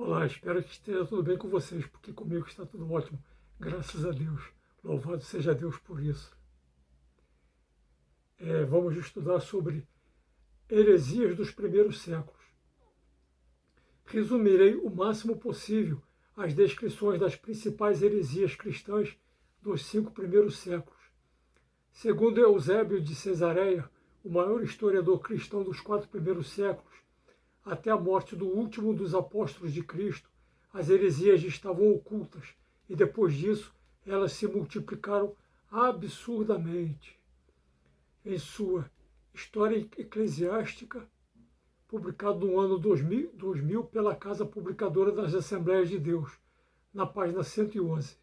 Olá, espero que esteja tudo bem com vocês, porque comigo está tudo ótimo, graças a Deus. Louvado seja Deus por isso. Vamos estudar sobre heresias dos primeiros séculos. Resumirei o máximo possível as descrições das principais heresias cristãs dos 5 primeiros séculos. Segundo Eusébio de Cesareia, o maior historiador cristão dos 4 primeiros séculos, até a morte do último dos apóstolos de Cristo, as heresias estavam ocultas e depois disso elas se multiplicaram absurdamente. Em sua História Eclesiástica, publicado no ano 2000 pela Casa Publicadora das Assembleias de Deus, na página 111.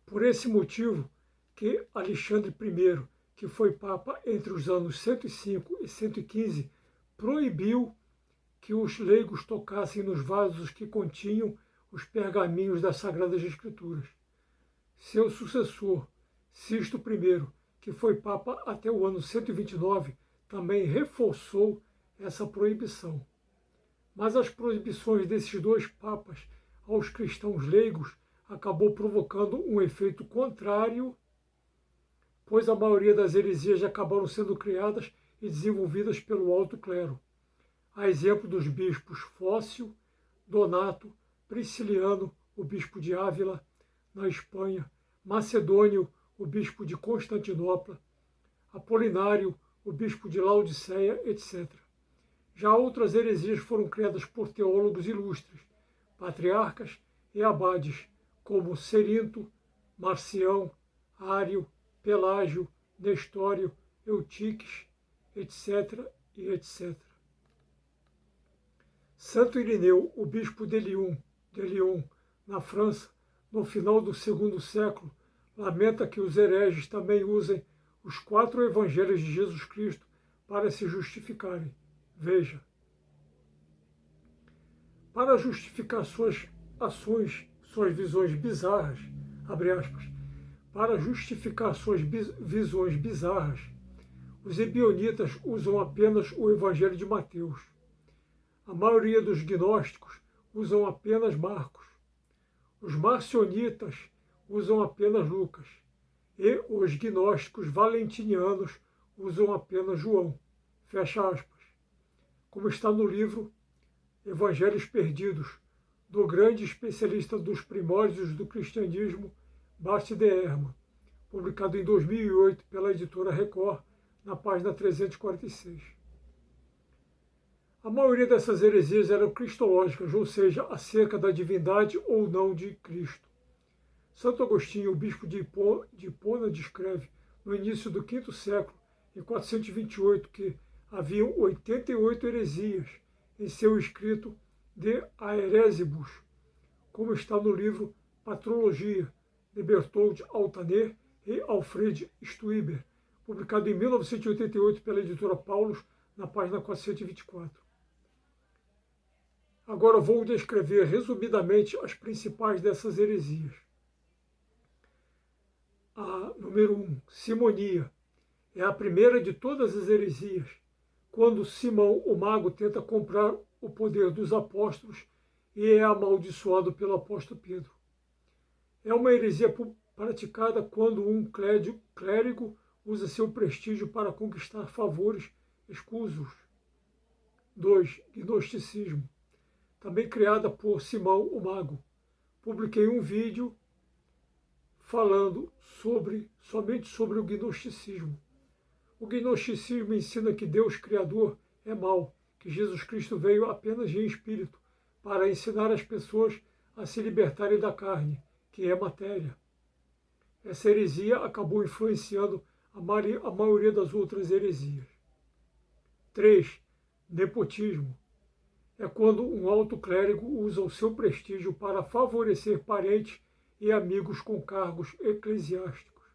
Por esse motivo que Alexandre I, que foi Papa entre os anos 105 e 115, proibiu que os leigos tocassem nos vasos que continham os pergaminhos das Sagradas Escrituras. Seu sucessor, Sisto I, que foi Papa até o ano 129, também reforçou essa proibição. Mas as proibições desses dois papas aos cristãos leigos acabou provocando um efeito contrário, pois a maioria das heresias acabaram sendo criadas e desenvolvidas pelo alto clero, a exemplo dos bispos Fócio, Donato, Prisciliano, o bispo de Ávila, na Espanha, Macedônio, o bispo de Constantinopla, Apolinário, o bispo de Laodiceia, etc. Já outras heresias foram criadas por teólogos ilustres, patriarcas e abades, como Cerinto, Marcião, Ário, Pelágio, Nestório, Eutiques, etc. e etc. Santo Irineu, o bispo de Lyon, na França, no final do segundo século, lamenta que os hereges também usem os 4 evangelhos de Jesus Cristo para se justificarem. Veja. Para justificar suas ações, suas visões bizarras, abre aspas, para justificar suas visões bizarras, os ebionitas usam apenas o Evangelho de Mateus. A maioria dos gnósticos usam apenas Marcos. Os marcionitas usam apenas Lucas. E os gnósticos valentinianos usam apenas João. Fecha aspas. Como está no livro Evangelhos Perdidos, do grande especialista dos primórdios do cristianismo, Bart de Ehrman, publicado em 2008 pela editora Record, na página 346. A maioria dessas heresias eram cristológicas, ou seja, acerca da divindade ou não de Cristo. Santo Agostinho, o bispo de Hipona, descreve, no início do V século, em 428, que haviam 88 heresias em seu escrito De Aeresibus, como está no livro Patrologia, de Berthold Altaner e Alfred Stuiber, publicado em 1988 pela editora Paulus, na página 424. Agora vou descrever resumidamente as principais dessas heresias. A número 1, simonia, é a primeira de todas as heresias, quando Simão, o mago, tenta comprar o poder dos apóstolos e é amaldiçoado pelo apóstolo Pedro. É uma heresia praticada quando um clérigo usa seu prestígio para conquistar favores escusos. 2. Gnosticismo, também criada por Simão, o mago. Publiquei um vídeo falando somente sobre o gnosticismo. O gnosticismo ensina que Deus Criador é mau, que Jesus Cristo veio apenas em espírito para ensinar as pessoas a se libertarem da carne, que é matéria. Essa heresia acabou influenciando a maioria das outras heresias. 3. Nepotismo. É quando um alto clérigo usa o seu prestígio para favorecer parentes e amigos com cargos eclesiásticos.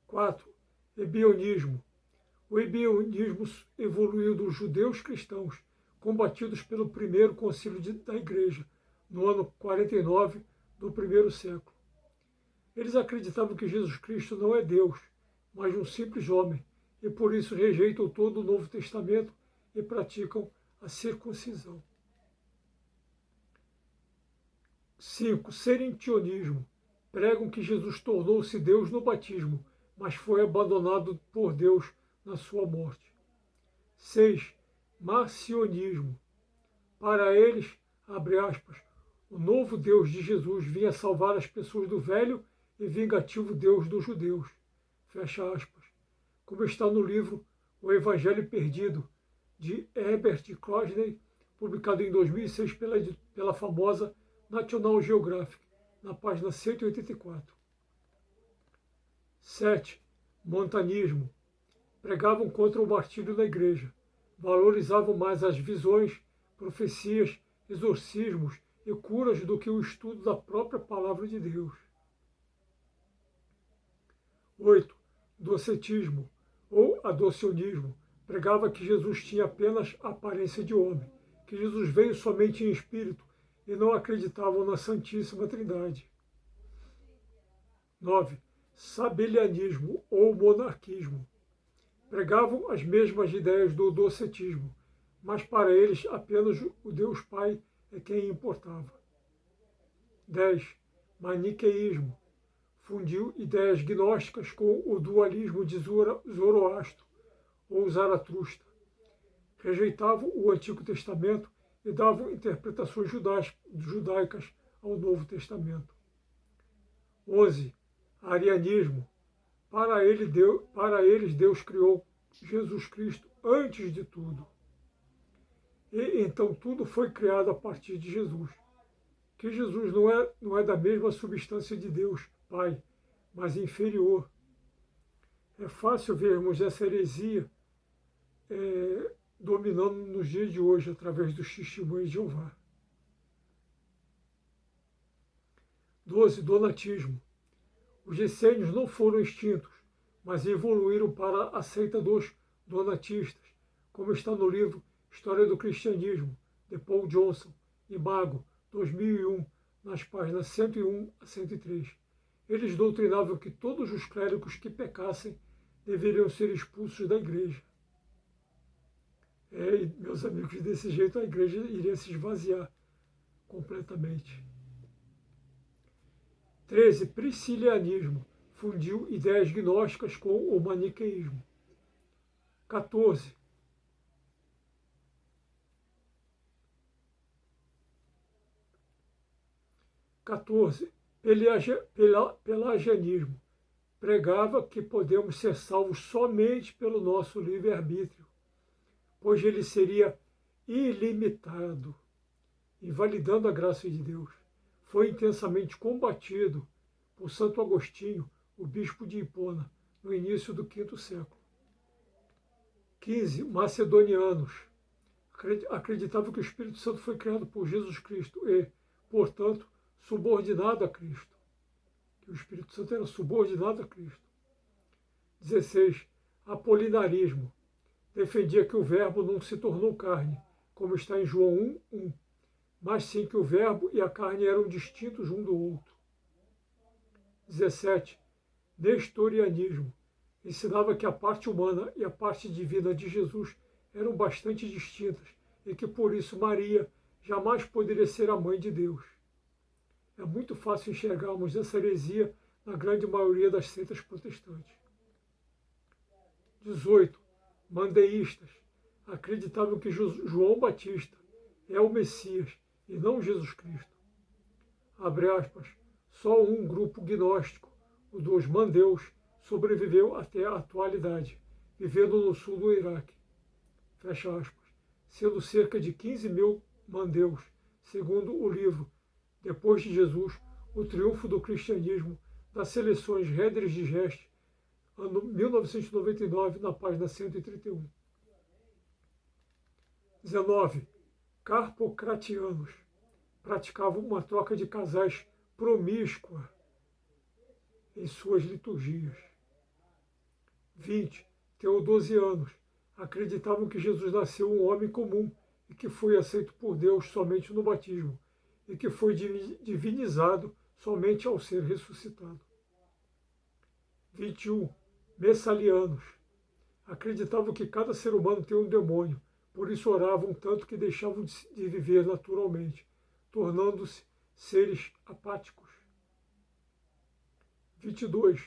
4. Ebionismo. O ebionismo evoluiu dos judeus cristãos, combatidos pelo primeiro concílio da Igreja, no ano 49 do primeiro século. Eles acreditavam que Jesus Cristo não é Deus, mas um simples homem, e por isso rejeitam todo o Novo Testamento e praticam a circuncisão. 5. Serentionismo. Pregam que Jesus tornou-se Deus no batismo, mas foi abandonado por Deus na sua morte. 6. Marcionismo. Para eles, abre aspas, o novo Deus de Jesus vinha salvar as pessoas do velho e vingativo Deus dos judeus. Fecha aspas. Como está no livro O Evangelho Perdido, de Herbert Crosney, publicado em 2006 pela famosa National Geographic, na página 184. 7. Montanismo. Pregavam contra o martírio na igreja. Valorizavam mais as visões, profecias, exorcismos e curas do que o estudo da própria palavra de Deus. 8. Docetismo, ou adocionismo. Pregava que Jesus tinha apenas a aparência de homem, que Jesus veio somente em espírito e não acreditavam na Santíssima Trindade. 9. Sabelianismo, ou monarquismo. Pregavam as mesmas ideias do docetismo, mas para eles apenas o Deus Pai é quem importava. 10. Maniqueísmo. Fundiu ideias gnósticas com o dualismo de Zoroastro ou Zaratustra. Rejeitavam o Antigo Testamento e davam interpretações judaicas ao Novo Testamento. 11. Arianismo. Para eles, Deus criou Jesus Cristo antes de tudo. E então tudo foi criado a partir de Jesus. Que Jesus não é da mesma substância de Deus, Pai, mas inferior. É fácil vermos essa heresia dominando nos dias de hoje, através dos testemunhos de Jeová. 12. Donatismo. Os essênios não foram extintos, mas evoluíram para a seita dos donatistas, como está no livro História do Cristianismo, de Paul Johnson, Imago, 2001, nas páginas 101 a 103. Eles doutrinavam que todos os clérigos que pecassem deveriam ser expulsos da igreja. E, meus amigos, desse jeito a igreja iria se esvaziar completamente. 13. Priscilianismo. Fundiu ideias gnósticas com o maniqueísmo. 14. Pelagianismo. Pregava que podemos ser salvos somente pelo nosso livre-arbítrio, pois ele seria ilimitado, invalidando a graça de Deus. Foi intensamente combatido por Santo Agostinho, o bispo de Hipona, no início do V século. 15. Macedonianos. Acreditavam que o Espírito Santo foi criado por Jesus Cristo e, portanto, subordinado a Cristo. Que o Espírito Santo era subordinado a Cristo. 16. Apolinarismo. Defendia que o Verbo não se tornou carne, como está em João 1:1, mas sim que o Verbo e a carne eram distintos um do outro. 17. Nestorianismo. Ensinava que a parte humana e a parte divina de Jesus eram bastante distintas e que por isso Maria jamais poderia ser a mãe de Deus. É muito fácil enxergarmos essa heresia na grande maioria das seitas protestantes. 18. Mandeístas. Acreditavam que João Batista é o Messias e não Jesus Cristo. Abre aspas, só um grupo gnóstico, o dos mandeus, sobreviveu até a atualidade, vivendo no sul do Iraque. Fecha aspas. Sendo cerca de 15 mil mandeus, segundo o livro Depois de Jesus, o triunfo do cristianismo, das seleções Redres de Geste, ano 1999, na página 131. 19. Carpocratianos. Praticavam uma troca de casais promíscua em suas liturgias. 20. Teodosianos. Acreditavam que Jesus nasceu um homem comum e que foi aceito por Deus somente no batismo e que foi divinizado somente ao ser ressuscitado. 21. Messalianos. Acreditavam que cada ser humano tem um demônio, por isso oravam tanto que deixavam de viver naturalmente, tornando-se seres apáticos. 22.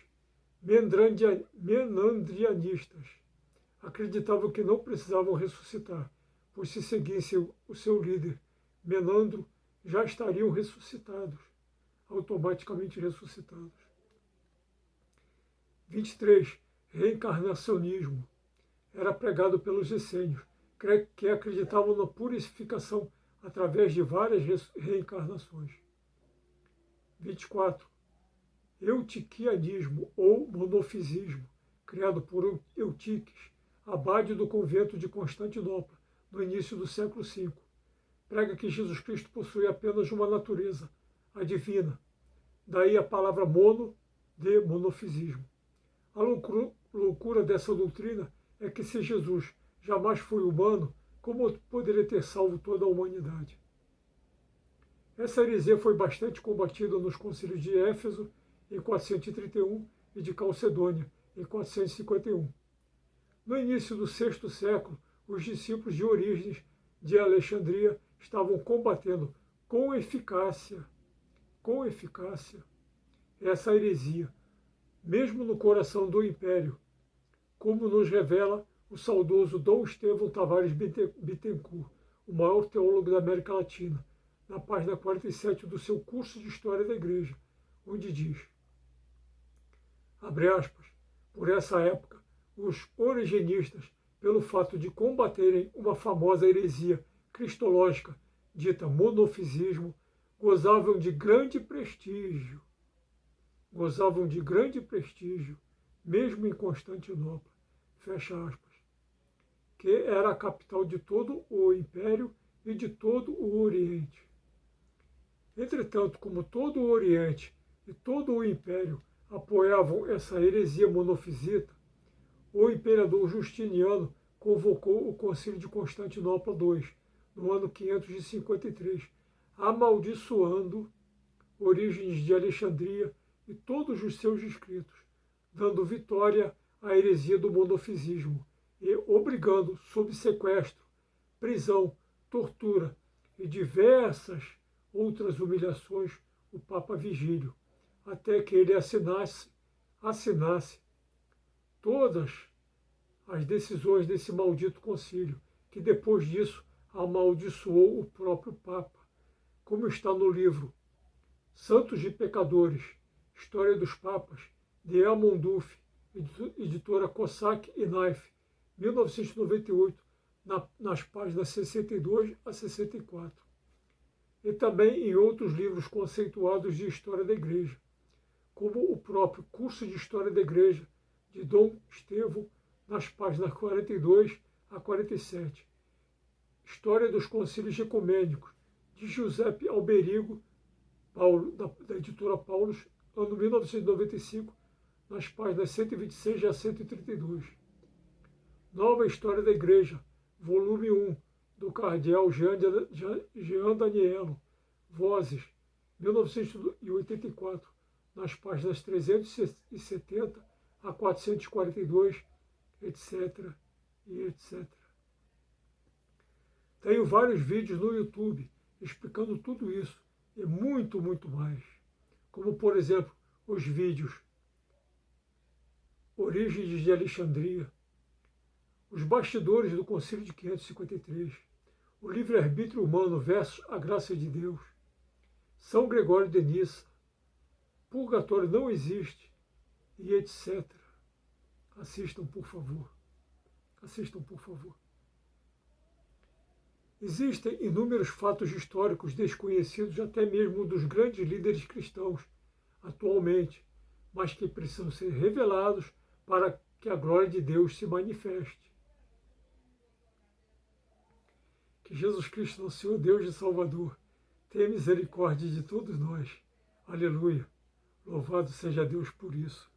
Menandrianistas. Acreditavam que não precisavam ressuscitar, pois se seguissem o seu líder, Menandro, já estariam ressuscitados, automaticamente ressuscitados. 23. Reencarnacionismo. Era pregado pelos essênios, que acreditavam na purificação através de várias reencarnações. 24. Eutiquianismo ou monofisismo, criado por Eutiques, abade do convento de Constantinopla, no início do século V. Prega que Jesus Cristo possui apenas uma natureza, a divina. Daí a palavra mono, de monofisismo. A loucura dessa doutrina é que se Jesus jamais foi humano, como poderia ter salvo toda a humanidade? Essa heresia foi bastante combatida nos concílios de Éfeso, em 431, e de Calcedônia, em 451. No início do VI século, os discípulos de Orígenes de Alexandria estavam combatendo com eficácia essa heresia, mesmo no coração do Império, como nos revela o saudoso Dom Estevão Tavares Bittencourt, o maior teólogo da América Latina, na página 47 do seu curso de História da Igreja, onde diz, abre aspas, por essa época, os origenistas, pelo fato de combaterem uma famosa heresia cristológica, dita monofisismo, gozavam de grande prestígio, mesmo em Constantinopla, fecha aspas, que era a capital de todo o Império e de todo o Oriente. Entretanto, como todo o Oriente e todo o Império apoiavam essa heresia monofisita, o imperador Justiniano convocou o Concílio de Constantinopla II, no ano 553, amaldiçoando Orígenes de Alexandria e todos os seus escritos, dando vitória à heresia do monofisismo e obrigando, sob sequestro, prisão, tortura e diversas outras humilhações, o Papa Vigílio, até que ele assinasse todas as decisões desse maldito concílio, que depois disso amaldiçoou o próprio Papa, como está no livro Santos e Pecadores, História dos Papas, de Amon Duff, editora Cossack e Knife, 1998, nas páginas 62 a 64. E também em outros livros conceituados de História da Igreja, como o próprio Curso de História da Igreja, de Dom Estevão, nas páginas 42 a 47. História dos Concílios Ecumênicos, de Giuseppe Alberigo, da editora Paulus, ano 1995, nas páginas 126 a 132. Nova História da Igreja, volume 1, do cardeal Jean Daniello, Vozes, 1984, nas páginas 370 a 442, etc. e etc. Tenho vários vídeos no YouTube explicando tudo isso e muito, muito mais. Como, por exemplo, os vídeos Orígenes de Alexandria, os bastidores do Concílio de 553, o livre-arbítrio humano versus a graça de Deus, São Gregório de Nissa, purgatório não existe, e etc. Assistam, por favor. Assistam, por favor. Existem inúmeros fatos históricos desconhecidos até mesmo dos grandes líderes cristãos atualmente, mas que precisam ser revelados para que a glória de Deus se manifeste. Que Jesus Cristo, nosso Senhor, Deus e Salvador, tenha misericórdia de todos nós. Aleluia. Louvado seja Deus por isso.